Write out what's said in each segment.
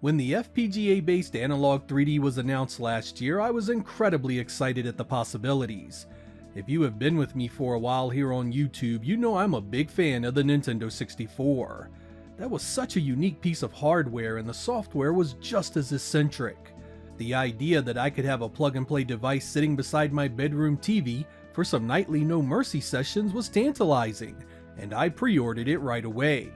When the FPGA-based Analogue 3D was announced last year, I was incredibly excited at the possibilities. If you have been with me for a while here on YouTube, you know I'm a big fan of the Nintendo 64. That was such a unique piece of hardware, and the software was just as eccentric. The idea that I could have a plug-and-play device sitting beside my bedroom TV for some nightly No Mercy sessions was tantalizing, and I pre-ordered it right away.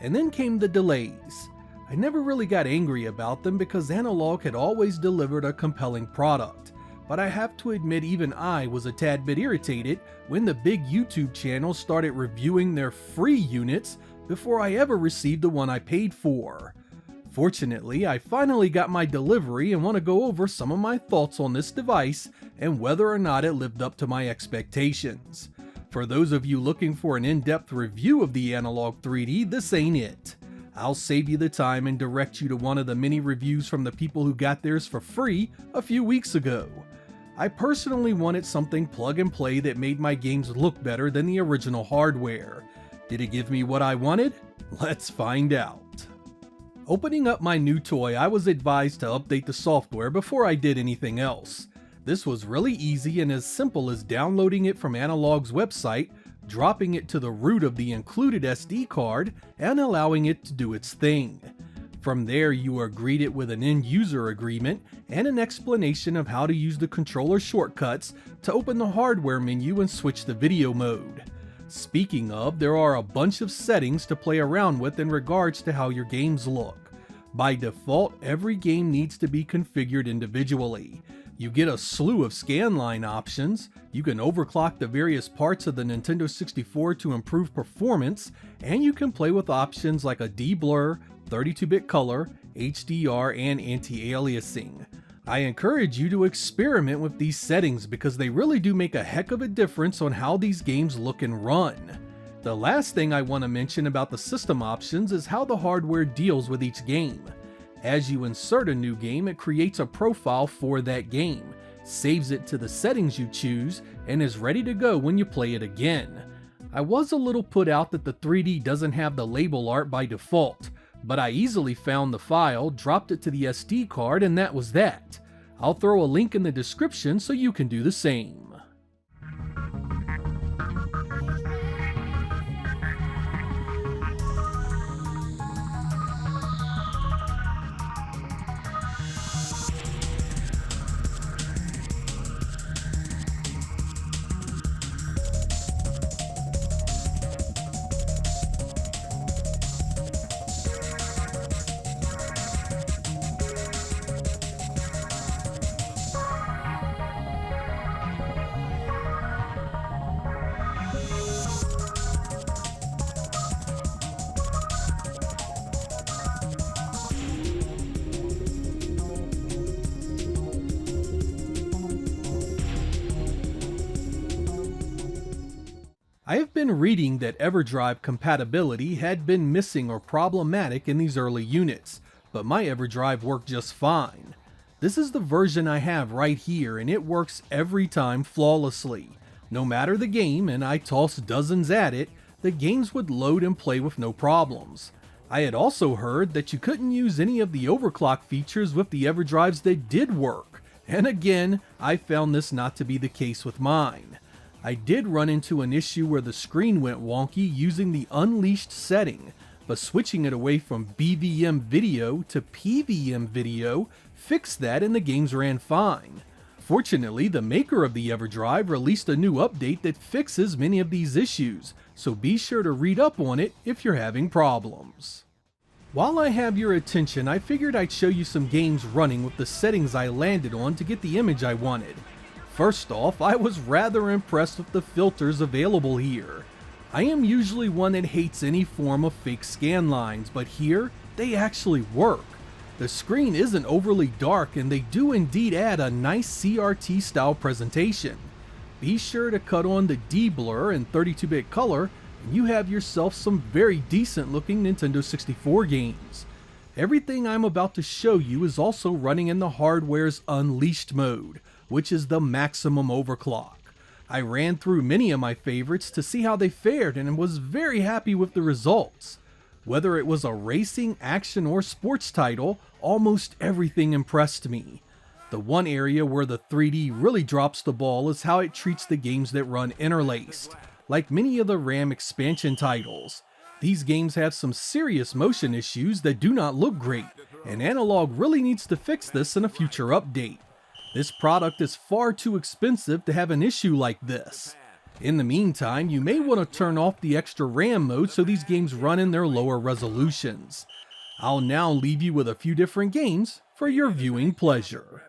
And then came the delays. I never really got angry about them because Analogue had always delivered a compelling product, but I have to admit even I was a tad bit irritated when the big YouTube channels started reviewing their free units before I ever received the one I paid for. Fortunately, I finally got my delivery and want to go over some of my thoughts on this device and whether or not it lived up to my expectations. For those of you looking for an in-depth review of the Analogue 3D, this ain't it. I'll save you the time and direct you to one of the many reviews from the people who got theirs for free a few weeks ago. I personally wanted something plug and play that made my games look better than the original hardware. Did it give me what I wanted? Let's find out. Opening up my new toy, I was advised to update the software before I did anything else. This was really easy and as simple as downloading it from Analogue's website, dropping it to the root of the included SD card, and allowing it to do its thing. From there, you are greeted with an end-user agreement and an explanation of how to use the controller shortcuts to open the hardware menu and switch to video mode. Speaking of, there are a bunch of settings to play around with in regards to how your games look. By default, every game needs to be configured individually. You get a slew of Scanline options, you can overclock the various parts of the Nintendo 64 to improve performance, and you can play with options like a de-blur, 32-bit color, HDR, and anti-aliasing. I encourage you to experiment with these settings because they really do make a heck of a difference on how these games look and run. The last thing I want to mention about the system options is how the hardware deals with each game. As you insert a new game, it creates a profile for that game, saves it to the settings you choose, and is ready to go when you play it again. I was a little put out that the 3D doesn't have the label art by default, but I easily found the file, dropped it to the SD card, and that was that. I'll throw a link in the description so you can do the same. I have been reading that Everdrive compatibility had been missing or problematic in these early units, but my Everdrive worked just fine. This is the version I have right here, and it works every time flawlessly. No matter the game, and I tossed dozens at it, the games would load and play with no problems. I had also heard that you couldn't use any of the overclock features with the Everdrives that did work, and again, I found this not to be the case with mine. I did run into an issue where the screen went wonky using the Unleashed setting, but switching it away from BVM video to PVM video fixed that and the games ran fine. Fortunately, the maker of the Everdrive released a new update that fixes many of these issues, so be sure to read up on it if you're having problems. While I have your attention, I figured I'd show you some games running with the settings I landed on to get the image I wanted. First off, I was rather impressed with the filters available here. I am usually one that hates any form of fake scan lines, but here, they actually work. The screen isn't overly dark and they do indeed add a nice CRT style presentation. Be sure to cut on the de-blur and 32-bit color and you have yourself some very decent looking Nintendo 64 games. Everything I'm about to show you is also running in the hardware's Unleashed mode, which is the maximum overclock. I ran through many of my favorites to see how they fared and was very happy with the results. Whether it was a racing, action, or sports title, almost everything impressed me. The one area where the 3D really drops the ball is how it treats the games that run interlaced. Like many of the RAM expansion titles, these games have some serious motion issues that do not look great, and Analogue really needs to fix this in a future update. This product is far too expensive to have an issue like this. In the meantime, you may want to turn off the extra RAM mode so these games run in their lower resolutions. I'll now leave you with a few different games for your viewing pleasure.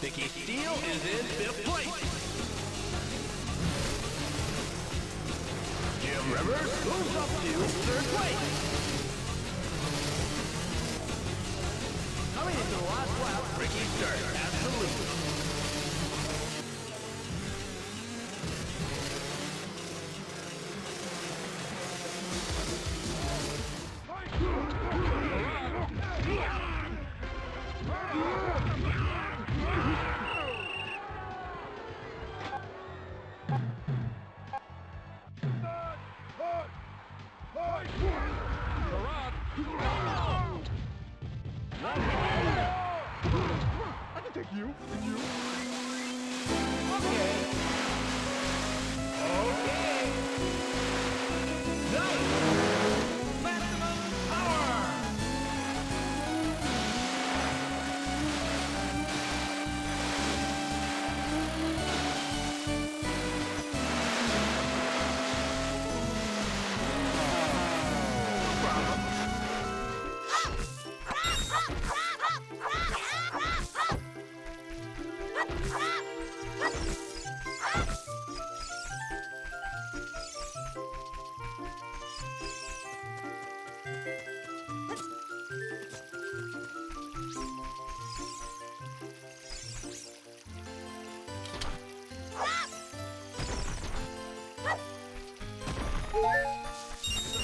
Sticky Steel is in fifth place. Jim Rivers moves up to third place. Coming into the last lap, Ricky Stern, absolutely.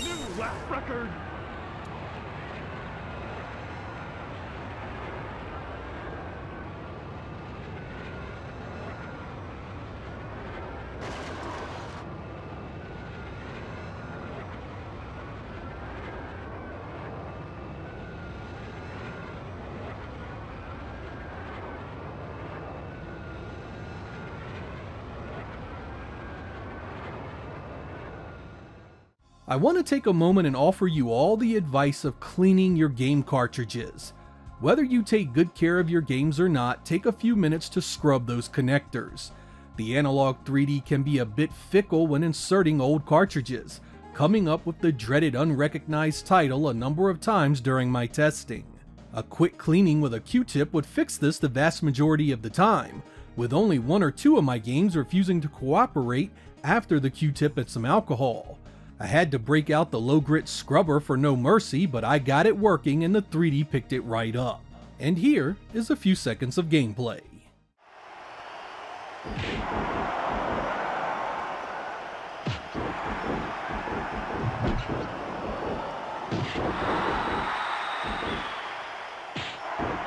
New lap record! I want to take a moment and offer you all the advice of cleaning your game cartridges. Whether you take good care of your games or not, take a few minutes to scrub those connectors. The Analogue 3D can be a bit fickle when inserting old cartridges, coming up with the dreaded unrecognized title a number of times during my testing. A quick cleaning with a Q-tip would fix this the vast majority of the time, with only 1 or 2 of my games refusing to cooperate after the Q-tip and some alcohol. I had to break out the low grit scrubber for no mercy, but I got it working and the 3D picked it right up. And here is a few seconds of gameplay.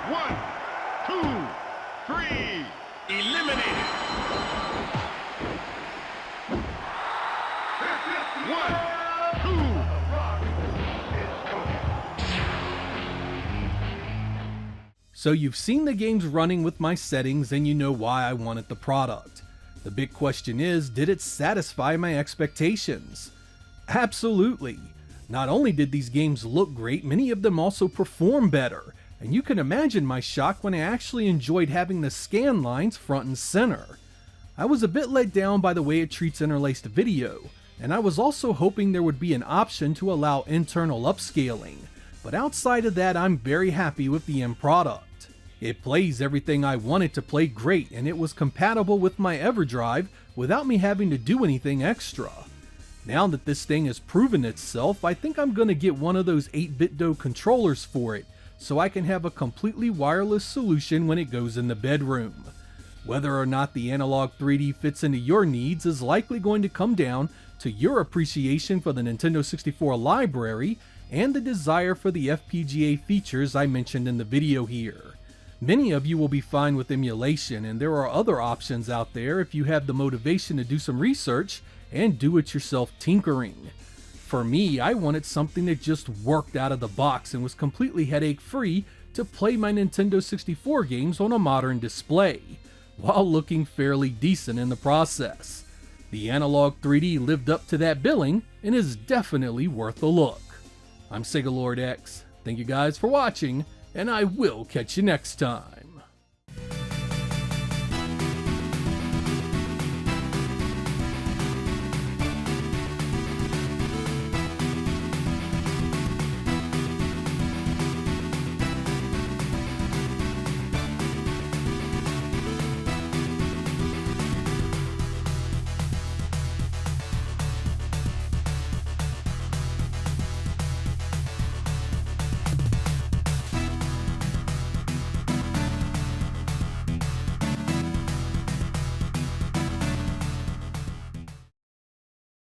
One, two, three, eliminated. 1, 2. So you've seen the games running with my settings and you know why I wanted the product. The big question is, did it satisfy my expectations? Absolutely. Not only did these games look great, many of them also perform better. And you can imagine my shock when I actually enjoyed having the scan lines front and center. I was a bit let down by the way it treats interlaced video, and I was also hoping there would be an option to allow internal upscaling, but outside of that I'm very happy with the end product. It plays everything I wanted to play great, and it was compatible with my Everdrive without me having to do anything extra. Now that this thing has proven itself, I think I'm gonna get one of those 8-bit controllers for it, so I can have a completely wireless solution when it goes in the bedroom. Whether or not the Analogue 3D fits into your needs is likely going to come down to your appreciation for the Nintendo 64 library and the desire for the FPGA features I mentioned in the video here. Many of you will be fine with emulation, and there are other options out there if you have the motivation to do some research and do-it-yourself tinkering. For me, I wanted something that just worked out of the box and was completely headache-free to play my Nintendo 64 games on a modern display, while looking fairly decent in the process. The Analogue 3D lived up to that billing and is definitely worth a look. I'm Sega Lord X, thank you guys for watching, and I will catch you next time.